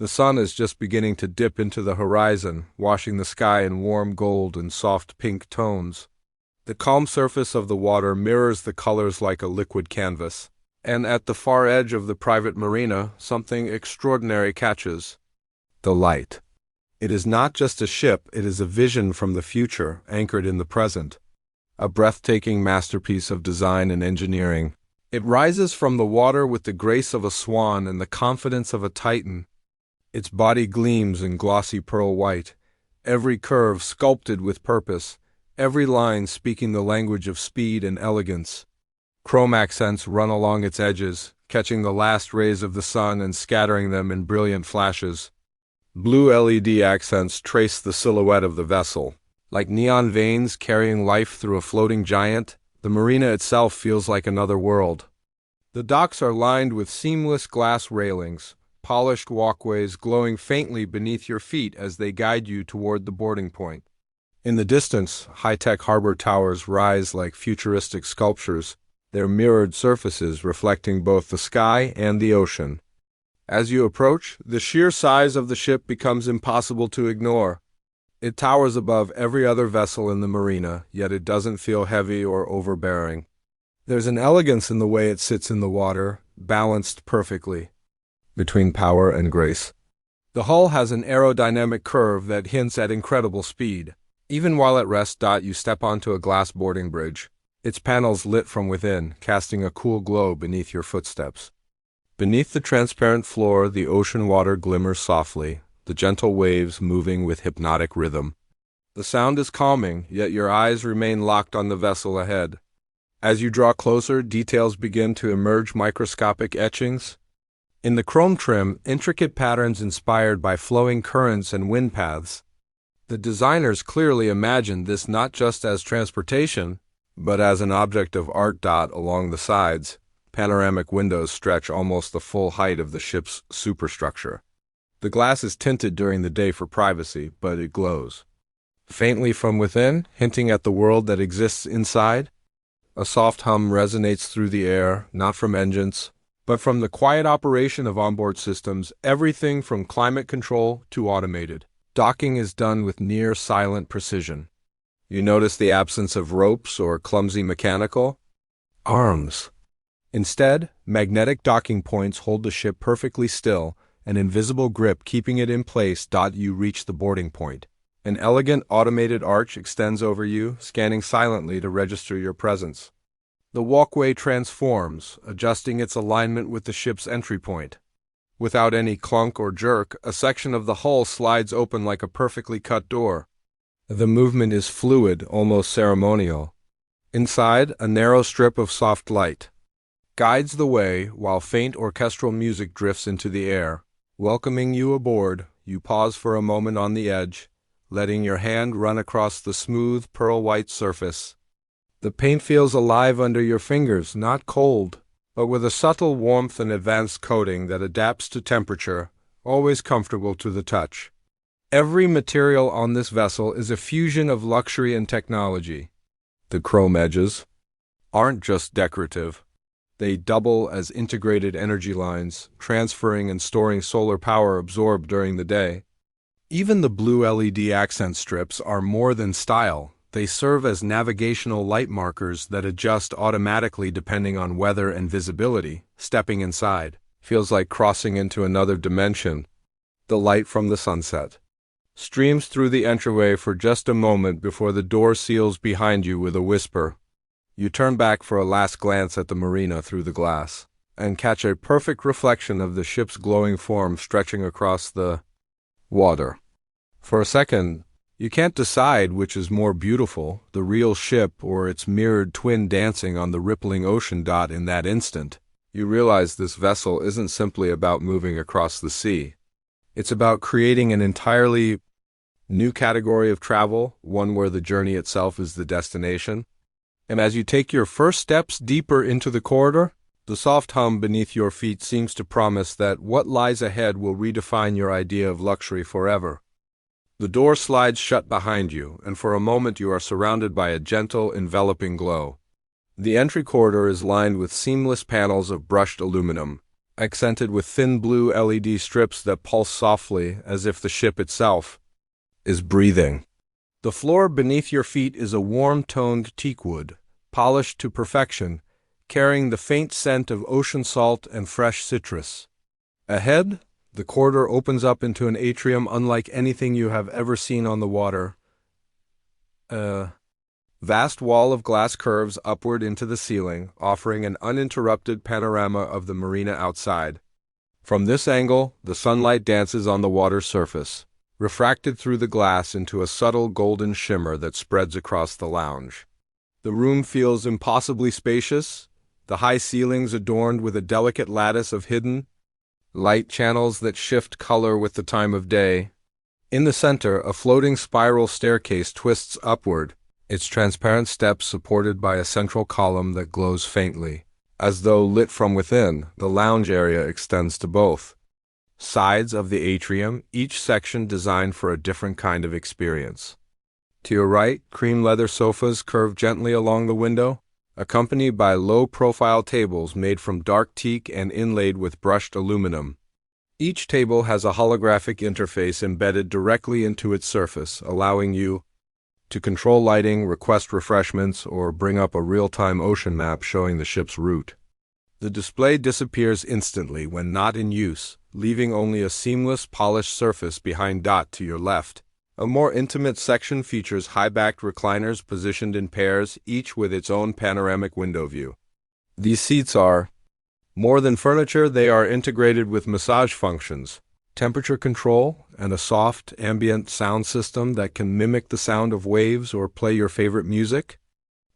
The sun is just beginning to dip into the horizon, washing the sky in warm gold and soft pink tones. The calm surface of the water mirrors the colors like a liquid canvas. And at the far edge of the private marina, something extraordinary catches. The light. It is not just a ship, it is a vision from the future, anchored in the present. A breathtaking masterpiece of design and engineering. It rises from the water with the grace of a swan and the confidence of a titan. Its body gleams in glossy pearl white, every curve sculpted with purpose, every line speaking the language of speed and elegance. Chrome accents run along its edges, catching the last rays of the sun and scattering them in brilliant flashes. Blue LED accents trace the silhouette of the vessel. Like neon veins carrying life through a floating giant, the marina itself feels like another world. The docks are lined with seamless glass railings, polished walkways glowing faintly beneath your feet as they guide you toward the boarding point. In the distance, high-tech harbor towers rise like futuristic sculptures, their mirrored surfaces reflecting both the sky and the ocean. As you approach, the sheer size of the ship becomes impossible to ignore. It towers above every other vessel in the marina, yet it doesn't feel heavy or overbearing. There's an elegance in the way it sits in the water, balanced perfectly between power and grace. The hull has an aerodynamic curve that hints at incredible speed. Even while at rest, you step onto a glass boarding bridge, its panels lit from within, casting a cool glow beneath your footsteps. Beneath the transparent floor, the ocean water glimmers softly, the gentle waves moving with hypnotic rhythm. The sound is calming, yet your eyes remain locked on the vessel ahead. As you draw closer, details begin to emerge, microscopic etchings. In the chrome trim, intricate patterns inspired by flowing currents and wind paths. The designers clearly imagined this not just as transportation, but as an object of art. Along the sides, panoramic windows stretch almost the full height of the ship's superstructure. The glass is tinted during the day for privacy, but it glows faintly from within, hinting at the world that exists inside. A soft hum resonates through the air, not from engines, but from the quiet operation of onboard systems, everything from climate control to automated. Docking is done with near silent precision. You notice the absence of ropes or clumsy mechanical arms. Instead, magnetic docking points hold the ship perfectly still, an invisible grip keeping it in place. You reach the boarding point. An elegant automated arch extends over you, scanning silently to register your presence. The walkway transforms, adjusting its alignment with the ship's entry point. Without any clunk or jerk, a section of the hull slides open like a perfectly cut door. The movement is fluid, almost ceremonial. Inside, a narrow strip of soft light guides the way while faint orchestral music drifts into the air. Welcoming you aboard, you pause for a moment on the edge, letting your hand run across the smooth, pearl-white surface. The paint feels alive under your fingers, not cold, but with a subtle warmth and advanced coating that adapts to temperature, always comfortable to the touch. Every material on this vessel is a fusion of luxury and technology. The chrome edges aren't just decorative. They double as integrated energy lines, transferring and storing solar power absorbed during the day. Even the blue LED accent strips are more than style. They serve as navigational light markers that adjust automatically depending on weather and visibility. Stepping inside feels like crossing into another dimension. The light from the sunset streams through the entryway for just a moment before the door seals behind you with a whisper. You turn back for a last glance at the marina through the glass, and catch a perfect reflection of the ship's glowing form stretching across the water. For a second, you can't decide which is more beautiful, the real ship or its mirrored twin dancing on the rippling ocean. In that instant, you realize this vessel isn't simply about moving across the sea. It's about creating an entirely new category of travel, one where the journey itself is the destination. And as you take your first steps deeper into the corridor, the soft hum beneath your feet seems to promise that what lies ahead will redefine your idea of luxury forever. The door slides shut behind you, and for a moment you are surrounded by a gentle, enveloping glow. The entry corridor is lined with seamless panels of brushed aluminum, accented with thin blue LED strips that pulse softly as if the ship itself is breathing. The floor beneath your feet is a warm-toned teakwood, polished to perfection, carrying the faint scent of ocean salt and fresh citrus. Ahead, the corridor opens up into an atrium unlike anything you have ever seen on the water. A vast wall of glass curves upward into the ceiling, offering an uninterrupted panorama of the marina outside. From this angle, the sunlight dances on the water's surface, refracted through the glass into a subtle golden shimmer that spreads across the lounge. The room feels impossibly spacious, the high ceilings adorned with a delicate lattice of hidden light channels that shift color with the time of day. In the center, a floating spiral staircase twists upward, its transparent steps supported by a central column that glows faintly. As though lit from within, the lounge area extends to both sides of the atrium, each section designed for a different kind of experience. To your right, cream leather sofas curve gently along the window, accompanied by low-profile tables made from dark teak and inlaid with brushed aluminum. Each table has a holographic interface embedded directly into its surface, allowing you to control lighting, request refreshments, or bring up a real-time ocean map showing the ship's route. The display disappears instantly when not in use, leaving only a seamless, polished surface behind. To your left, a more intimate section features high-backed recliners positioned in pairs, each with its own panoramic window view. These seats are more than furniture. They are integrated with massage functions, temperature control, and a soft, ambient sound system that can mimic the sound of waves or play your favorite music.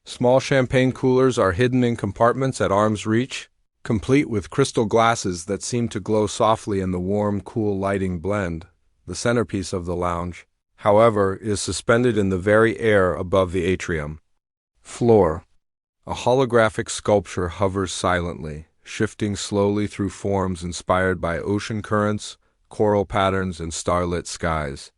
Small champagne coolers are hidden in compartments at arm's reach, complete with crystal glasses that seem to glow softly in the warm, cool lighting blend. The centerpiece of the lounge, however, is suspended in the very air above the atrium floor. A holographic sculpture hovers silently, shifting slowly through forms inspired by ocean currents, coral patterns, and starlit skies.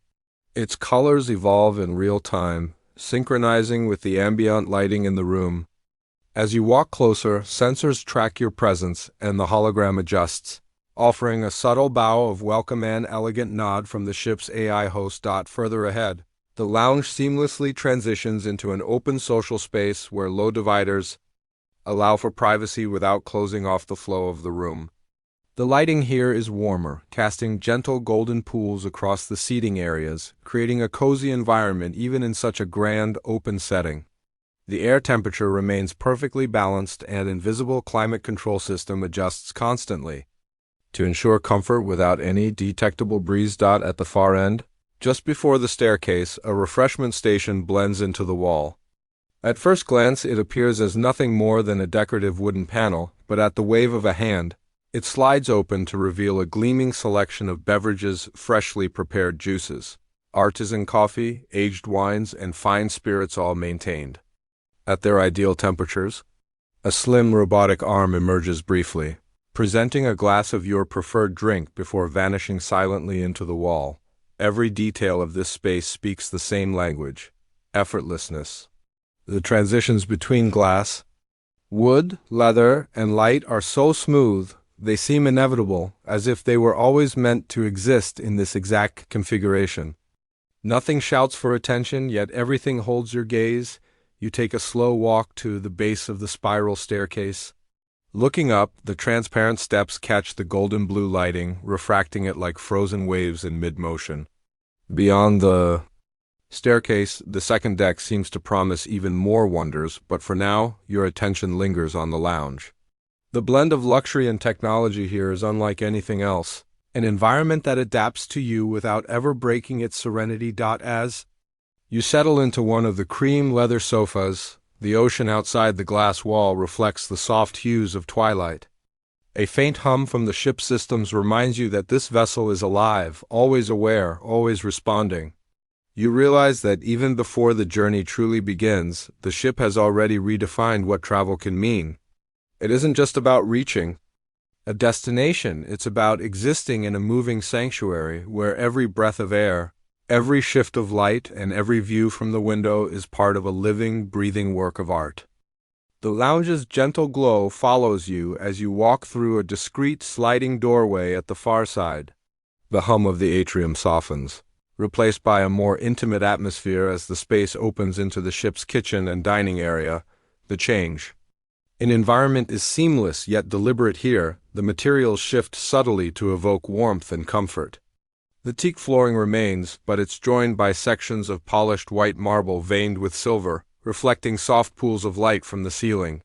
Its colors evolve in real time, synchronizing with the ambient lighting in the room. As you walk closer, sensors track your presence and the hologram adjusts, offering a subtle bow of welcome and elegant nod from the ship's AI host. Further ahead, the lounge seamlessly transitions into an open social space where low dividers allow for privacy without closing off the flow of the room. The lighting here is warmer, casting gentle golden pools across the seating areas, creating a cozy environment even in such a grand, open setting. The air temperature remains perfectly balanced and an invisible climate control system adjusts constantly to ensure comfort without any detectable breeze. At the far end, just before the staircase, a refreshment station blends into the wall. At first glance, it appears as nothing more than a decorative wooden panel, but at the wave of a hand, it slides open to reveal a gleaming selection of beverages, freshly prepared juices, artisan coffee, aged wines, and fine spirits, all maintained at their ideal temperatures. A slim robotic arm emerges briefly, presenting a glass of your preferred drink before vanishing silently into the wall. Every detail of this space speaks the same language: effortlessness. The transitions between glass, wood, leather, and light are so smooth, they seem inevitable, as if they were always meant to exist in this exact configuration. Nothing shouts for attention, yet everything holds your gaze. You take a slow walk to the base of the spiral staircase. Looking up, the transparent steps catch the golden blue lighting, refracting it like frozen waves in mid-motion. Beyond the staircase, the second deck seems to promise even more wonders, but for now, your attention lingers on the lounge. The blend of luxury and technology here is unlike anything else, an environment that adapts to you without ever breaking its serenity. As you settle into one of the cream leather sofas, the ocean outside the glass wall reflects the soft hues of twilight. A faint hum from the ship's systems reminds you that this vessel is alive, always aware, always responding. You realize that even before the journey truly begins, the ship has already redefined what travel can mean. It isn't just about reaching a destination, it's about existing in a moving sanctuary where every breath of air, every shift of light, and every view from the window is part of a living, breathing work of art. The lounge's gentle glow follows you as you walk through a discreet sliding doorway at the far side. The hum of the atrium softens, replaced by a more intimate atmosphere as the space opens into the ship's kitchen and dining area. The change in environment is seamless yet deliberate here. The materials shift subtly to evoke warmth and comfort. The teak flooring remains, but it's joined by sections of polished white marble veined with silver, reflecting soft pools of light from the ceiling.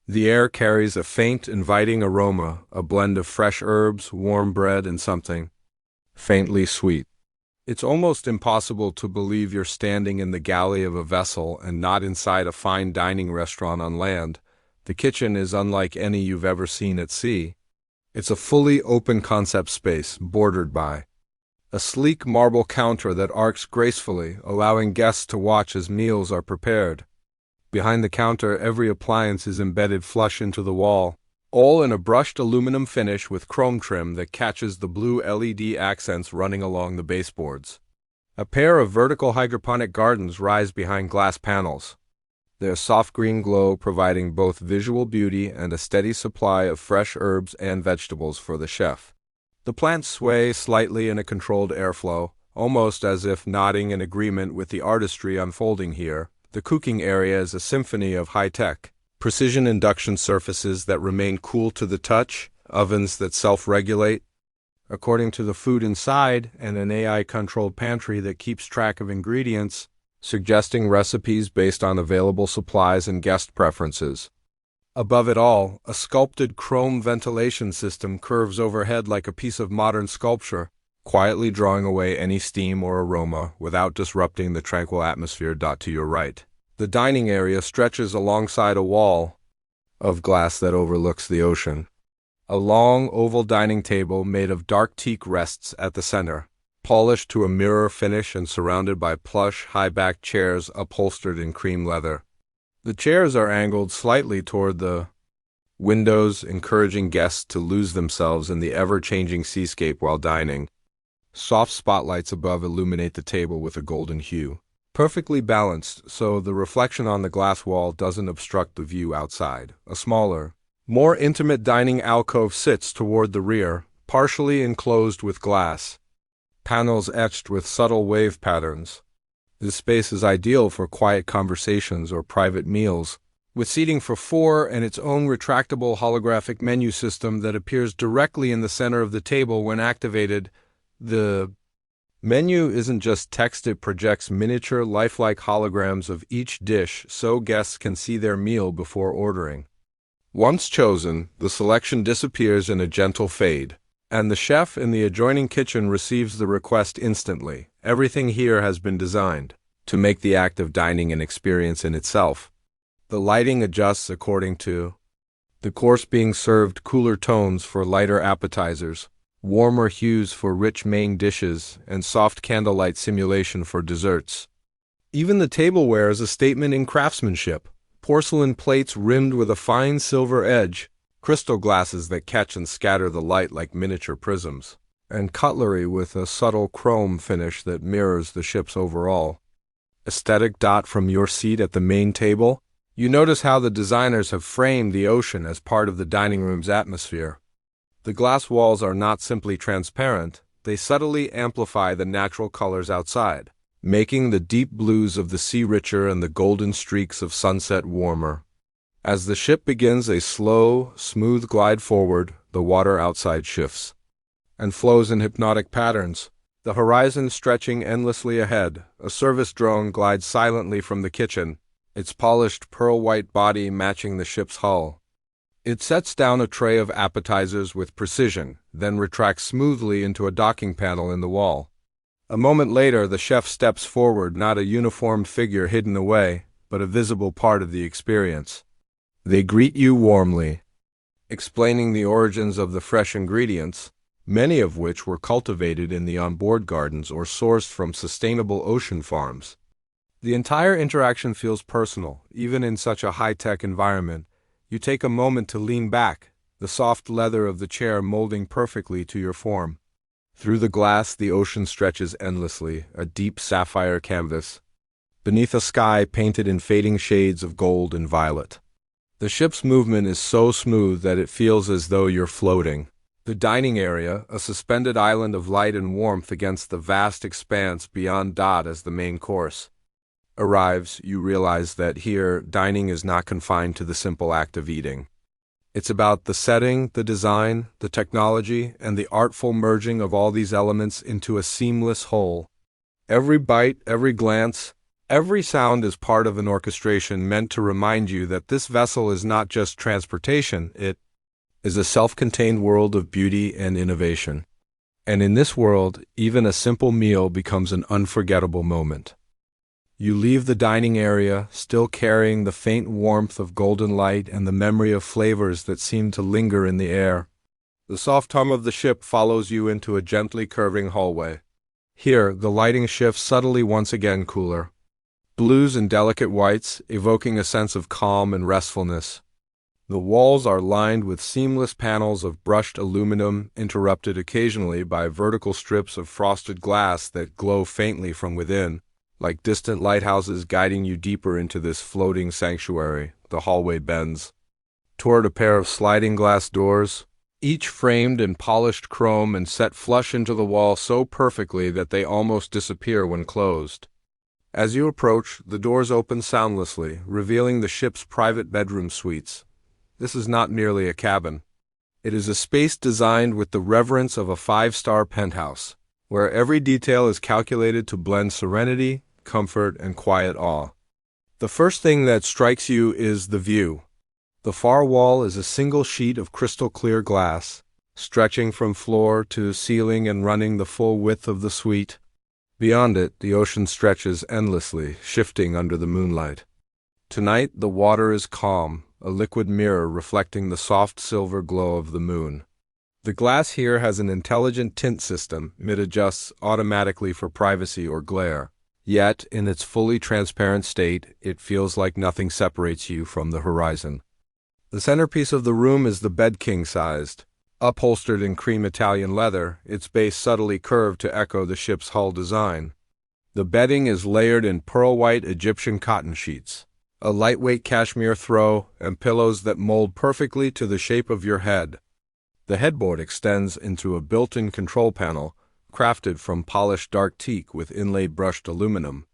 The air carries a faint, inviting aroma, a blend of fresh herbs, warm bread, and something faintly sweet. It's almost impossible to believe you're standing in the galley of a vessel and not inside a fine dining restaurant on land. The kitchen is unlike any you've ever seen at sea. It's a fully open concept space, bordered by a sleek marble counter that arcs gracefully, allowing guests to watch as meals are prepared. Behind the counter, every appliance is embedded flush into the wall, all in a brushed aluminum finish with chrome trim that catches the blue LED accents running along the baseboards. A pair of vertical hydroponic gardens rise behind glass panels, their soft green glow providing both visual beauty and a steady supply of fresh herbs and vegetables for the chef. The plants sway slightly in a controlled airflow, almost as if nodding in agreement with the artistry unfolding here. The cooking area is a symphony of high-tech, precision induction surfaces that remain cool to the touch, ovens that self-regulate, according to the food inside, and an AI-controlled pantry that keeps track of ingredients, suggesting recipes based on available supplies and guest preferences. Above it all, a sculpted chrome ventilation system curves overhead like a piece of modern sculpture, quietly drawing away any steam or aroma without disrupting the tranquil atmosphere. To your right, the dining area stretches alongside a wall of glass that overlooks the ocean. A long, oval dining table made of dark teak rests at the center, polished to a mirror finish and surrounded by plush, high-backed chairs upholstered in cream leather. The chairs are angled slightly toward the windows, encouraging guests to lose themselves in the ever-changing seascape while dining. Soft spotlights above illuminate the table with a golden hue, perfectly balanced so the reflection on the glass wall doesn't obstruct the view outside. A smaller, more intimate dining alcove sits toward the rear, partially enclosed with glass panels etched with subtle wave patterns. This space is ideal for quiet conversations or private meals, with seating for four and its own retractable holographic menu system that appears directly in the center of the table when activated. The menu isn't just text, it projects miniature, lifelike holograms of each dish so guests can see their meal before ordering. Once chosen, the selection disappears in a gentle fade, and the chef in the adjoining kitchen receives the request instantly. Everything here has been designed to make the act of dining an experience in itself. The lighting adjusts according to the course being served, cooler tones for lighter appetizers, warmer hues for rich main dishes, and soft candlelight simulation for desserts. Even the tableware is a statement in craftsmanship. Porcelain plates rimmed with a fine silver edge, crystal glasses that catch and scatter the light like miniature prisms, and cutlery with a subtle chrome finish that mirrors the ship's overall aesthetic. From your seat at the main table, you notice how the designers have framed the ocean as part of the dining room's atmosphere. The glass walls are not simply transparent, they subtly amplify the natural colors outside, making the deep blues of the sea richer and the golden streaks of sunset warmer. As the ship begins a slow, smooth glide forward, the water outside shifts and flows in hypnotic patterns, the horizon stretching endlessly ahead. A service drone glides silently from the kitchen, its polished pearl-white body matching the ship's hull. It sets down a tray of appetizers with precision, then retracts smoothly into a docking panel in the wall. A moment later, the chef steps forward, not a uniformed figure hidden away, but a visible part of the experience. They greet you warmly, explaining the origins of the fresh ingredients, many of which were cultivated in the onboard gardens or sourced from sustainable ocean farms. The entire interaction feels personal, even in such a high-tech environment. You take a moment to lean back, the soft leather of the chair molding perfectly to your form. Through the glass, the ocean stretches endlessly, a deep sapphire canvas, beneath a sky painted in fading shades of gold and violet. The ship's movement is so smooth that it feels as though you're floating. The dining area, a suspended island of light and warmth against the vast expanse beyond Dot as the main course, arrives, you realize that here, dining is not confined to the simple act of eating. It's about the setting, the design, the technology, and the artful merging of all these elements into a seamless whole. Every bite, every glance, every sound is part of an orchestration meant to remind you that this vessel is not just transportation, it is a self-contained world of beauty and innovation. And in this world, even a simple meal becomes an unforgettable moment. You leave the dining area, still carrying the faint warmth of golden light and the memory of flavors that seem to linger in the air. The soft hum of the ship follows you into a gently curving hallway. Here, the lighting shifts subtly once again cooler. Blues and delicate whites, evoking a sense of calm and restfulness. The walls are lined with seamless panels of brushed aluminum, interrupted occasionally by vertical strips of frosted glass that glow faintly from within, like distant lighthouses guiding you deeper into this floating sanctuary. The hallway bends toward a pair of sliding glass doors, each framed in polished chrome and set flush into the wall so perfectly that they almost disappear when closed. As you approach, the doors open soundlessly, revealing the ship's private bedroom suites. This is not merely a cabin. It is a space designed with the reverence of a five-star penthouse, where every detail is calculated to blend serenity, comfort, and quiet awe. The first thing that strikes you is the view. The far wall is a single sheet of crystal-clear glass, stretching from floor to ceiling and running the full width of the suite. Beyond it, the ocean stretches endlessly, shifting under the moonlight. Tonight, the water is calm, a liquid mirror reflecting the soft silver glow of the moon. The glass here has an intelligent tint system. It adjusts automatically for privacy or glare. Yet, in its fully transparent state, it feels like nothing separates you from the horizon. The centerpiece of the room is the bed king-sized. Upholstered in cream Italian leather, its base subtly curved to echo the ship's hull design. The bedding is layered in pearl-white Egyptian cotton sheets, a lightweight cashmere throw, and pillows that mold perfectly to the shape of your head. The headboard extends into a built-in control panel, crafted from polished dark teak with inlaid brushed aluminum.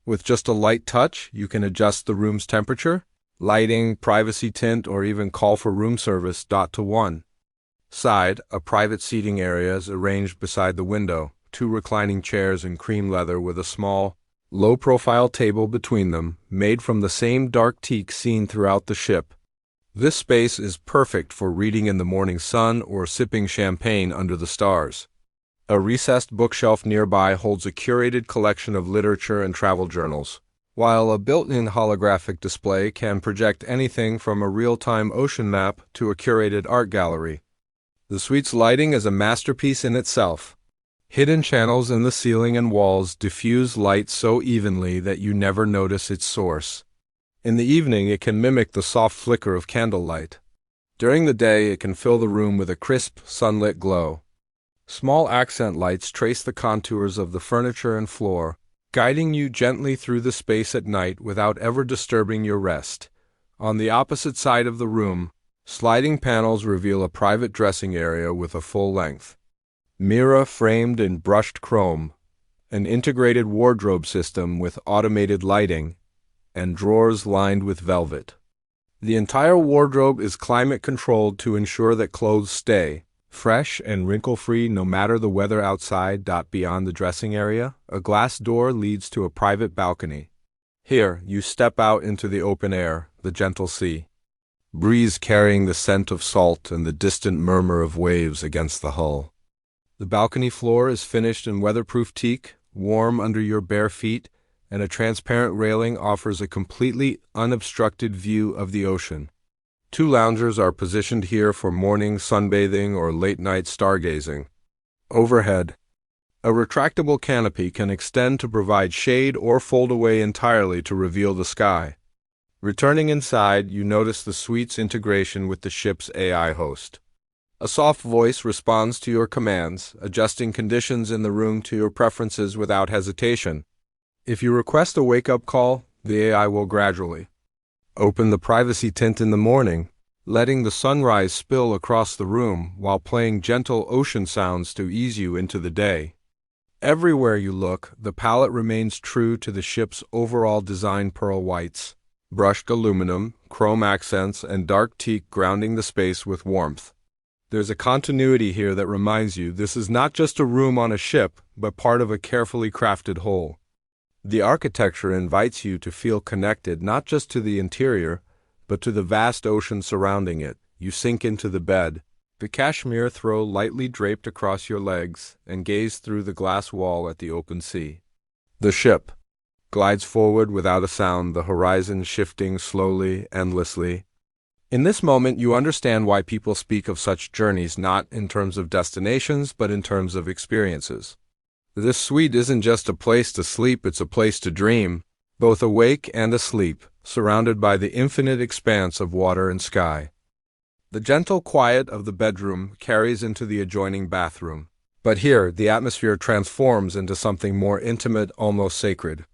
With just a light touch, you can adjust the room's temperature, lighting, privacy tint, or even call for room service. To one side, a private seating area is arranged beside the window, two reclining chairs in cream leather with a small, low-profile table between them, made from the same dark teak seen throughout the ship. This space is perfect for reading in the morning sun or sipping champagne under the stars. A recessed bookshelf nearby holds a curated collection of literature and travel journals, while a built-in holographic display can project anything from a real-time ocean map to a curated art gallery. The suite's lighting is a masterpiece in itself. Hidden channels in the ceiling and walls diffuse light so evenly that you never notice its source. In the evening, it can mimic the soft flicker of candlelight. During the day, it can fill the room with a crisp, sunlit glow. Small accent lights trace the contours of the furniture and floor, guiding you gently through the space at night without ever disturbing your rest. On the opposite side of the room, sliding panels reveal a private dressing area with a full length mirror framed in brushed chrome, an integrated wardrobe system with automated lighting, and drawers lined with velvet. The entire wardrobe is climate-controlled to ensure that clothes stay fresh and wrinkle-free no matter the weather outside. Beyond the dressing area, a glass door leads to a private balcony. Here, you step out into the open air, the gentle sea, breeze carrying the scent of salt and the distant murmur of waves against the hull. The balcony floor is finished in weatherproof teak, warm under your bare feet, and a transparent railing offers a completely unobstructed view of the ocean. Two loungers are positioned here for morning sunbathing or late-night stargazing. Overhead, a retractable canopy can extend to provide shade or fold away entirely to reveal the sky. Returning inside, you notice the suite's integration with the ship's AI host. A soft voice responds to your commands, adjusting conditions in the room to your preferences without hesitation. If you request a wake-up call, the AI will gradually Open the privacy tint in the morning, letting the sunrise spill across the room while playing gentle ocean sounds to ease you into the day. Everywhere you look, the palette remains true to the ship's overall design: pearl whites, brushed aluminum, chrome accents, and dark teak grounding the space with warmth. There's a continuity here that reminds you this is not just a room on a ship, but part of a carefully crafted whole. The architecture invites you to feel connected not just to the interior, but to the vast ocean surrounding it. You sink into the bed, the cashmere throw lightly draped across your legs, and gaze through the glass wall at the open sea. The ship glides forward without a sound, the horizon shifting slowly, endlessly. In this moment, you understand why people speak of such journeys not in terms of destinations, but in terms of experiences. This suite isn't just a place to sleep, it's a place to dream, both awake and asleep, surrounded by the infinite expanse of water and sky. The gentle quiet of the bedroom carries into the adjoining bathroom, but here the atmosphere transforms into something more intimate, almost sacred.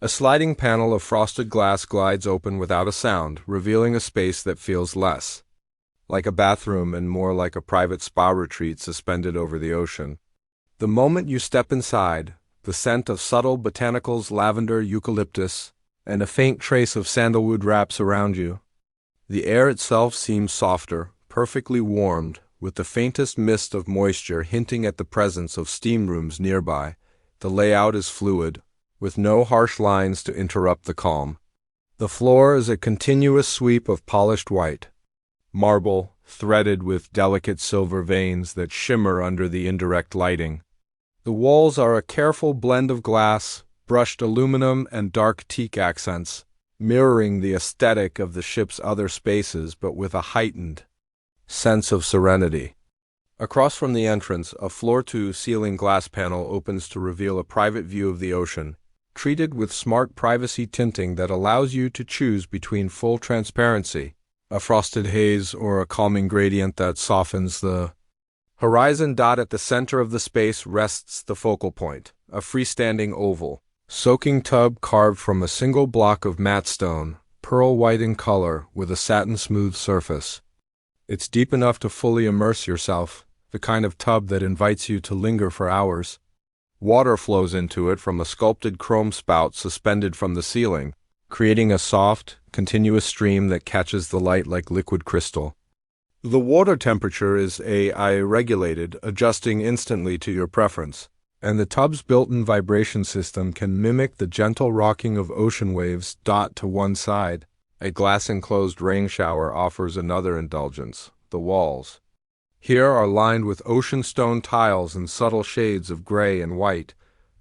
A sliding panel of frosted glass glides open without a sound, revealing a space that feels less like a bathroom and more like a private spa retreat suspended over the ocean. The moment you step inside, the scent of subtle botanicals, lavender, eucalyptus, and a faint trace of sandalwood wraps around you. The air itself seems softer, perfectly warmed, with the faintest mist of moisture hinting at the presence of steam rooms nearby. The layout is fluid, with no harsh lines to interrupt the calm. The floor is a continuous sweep of polished white marble, threaded with delicate silver veins that shimmer under the indirect lighting. The walls are a careful blend of glass, brushed aluminum, and dark teak accents, mirroring the aesthetic of the ship's other spaces but with a heightened sense of serenity. Across from the entrance, a floor-to-ceiling glass panel opens to reveal a private view of the ocean, treated with smart privacy tinting that allows you to choose between full transparency, a frosted haze, or a calming gradient that softens the horizon. At the center of the space rests the focal point, a freestanding oval soaking tub carved from a single block of matte stone, pearl white in color with a satin-smooth surface. It's deep enough to fully immerse yourself, the kind of tub that invites you to linger for hours. Water flows into it from a sculpted chrome spout suspended from the ceiling, creating a soft, continuous stream that catches the light like liquid crystal. The water temperature is AI regulated, adjusting instantly to your preference, and the tub's built-in vibration system can mimic the gentle rocking of ocean waves. To one side, a glass-enclosed rain shower offers another indulgence. The walls here are lined with ocean stone tiles in subtle shades of gray and white,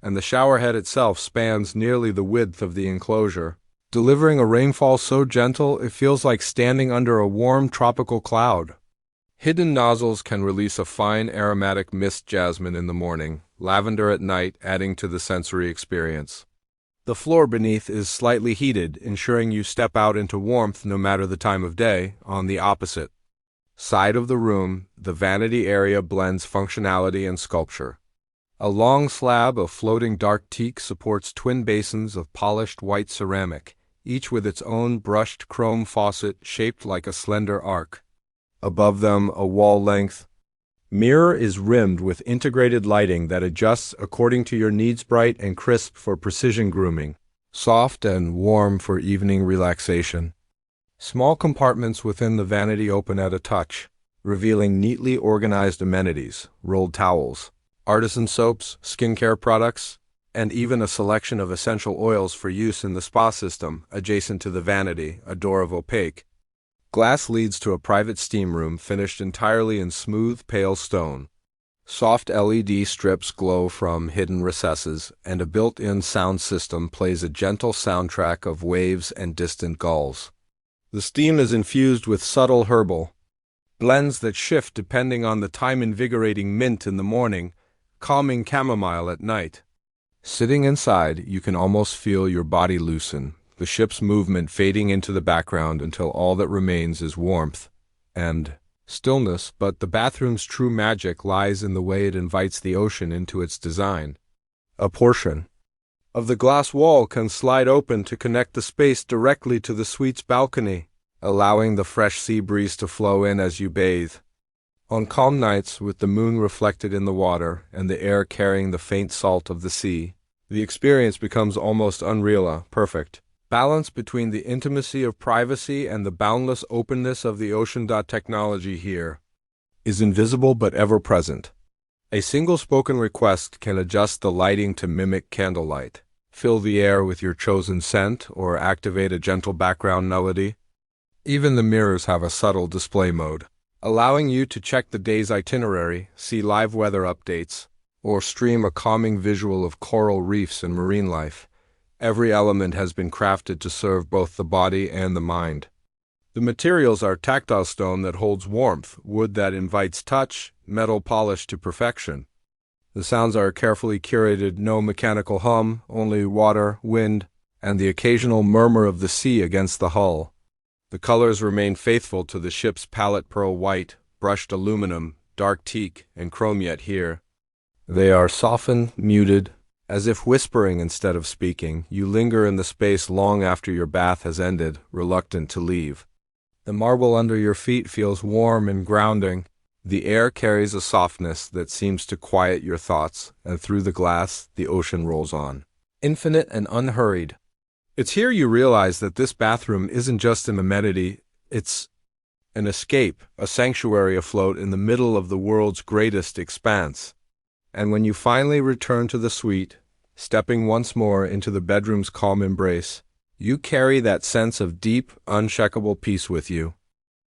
and the showerhead itself spans nearly the width of the enclosure, delivering a rainfall so gentle it feels like standing under a warm tropical cloud. Hidden nozzles can release a fine aromatic mist, jasmine in the morning, lavender at night, adding to the sensory experience. The floor beneath is slightly heated, ensuring you step out into warmth no matter the time of day. On the opposite side of the room, the vanity area blends functionality and sculpture. A long slab of floating dark teak supports twin basins of polished white ceramic, each with its own brushed chrome faucet shaped like a slender arc. Above them, a wall-length mirror is rimmed with integrated lighting that adjusts according to your needs: bright and crisp for precision grooming, soft and warm for evening relaxation. Small compartments within the vanity open at a touch, revealing neatly organized amenities: rolled towels, artisan soaps, skincare products, and even a selection of essential oils for use in the spa system. Adjacent to the vanity, a door of opaque glass leads to a private steam room finished entirely in smooth, pale stone. Soft LED strips glow from hidden recesses, and a built-in sound system plays a gentle soundtrack of waves and distant gulls. The steam is infused with subtle herbal blends that shift depending on the time: invigorating mint in the morning, calming chamomile at night. Sitting inside, you can almost feel your body loosen, the ship's movement fading into the background until all that remains is warmth and stillness. But the bathroom's true magic lies in the way it invites the ocean into its design. A portion of the glass wall can slide open to connect the space directly to the suite's balcony, allowing the fresh sea breeze to flow in as you bathe. On calm nights, with the moon reflected in the water and the air carrying the faint salt of the sea, the experience becomes almost unreal, perfect. Balance between the intimacy of privacy and the boundless openness of the ocean. Technology here is invisible but ever present. A single spoken request can adjust the lighting to mimic candlelight, fill the air with your chosen scent, or activate a gentle background melody. Even the mirrors have a subtle display mode, allowing you to check the day's itinerary, see live weather updates, or stream a calming visual of coral reefs and marine life. Every element has been crafted to serve both the body and the mind. The materials are tactile stone that holds warmth, wood that invites touch, metal polished to perfection. The sounds are carefully curated, no mechanical hum, only water, wind, and the occasional murmur of the sea against the hull. The colors remain faithful to the ship's palette: pearl white, brushed aluminum, dark teak, and chrome. Yet here they are softened, muted, as if whispering instead of speaking. You linger in the space long after your bath has ended, reluctant to leave. The marble under your feet feels warm and grounding. The air carries a softness that seems to quiet your thoughts, and through the glass, the ocean rolls on, infinite and unhurried. It's here you realize that this bathroom isn't just an amenity, it's an escape, a sanctuary afloat in the middle of the world's greatest expanse. And when you finally return to the suite, stepping once more into the bedroom's calm embrace, you carry that sense of deep, unshakable peace with you.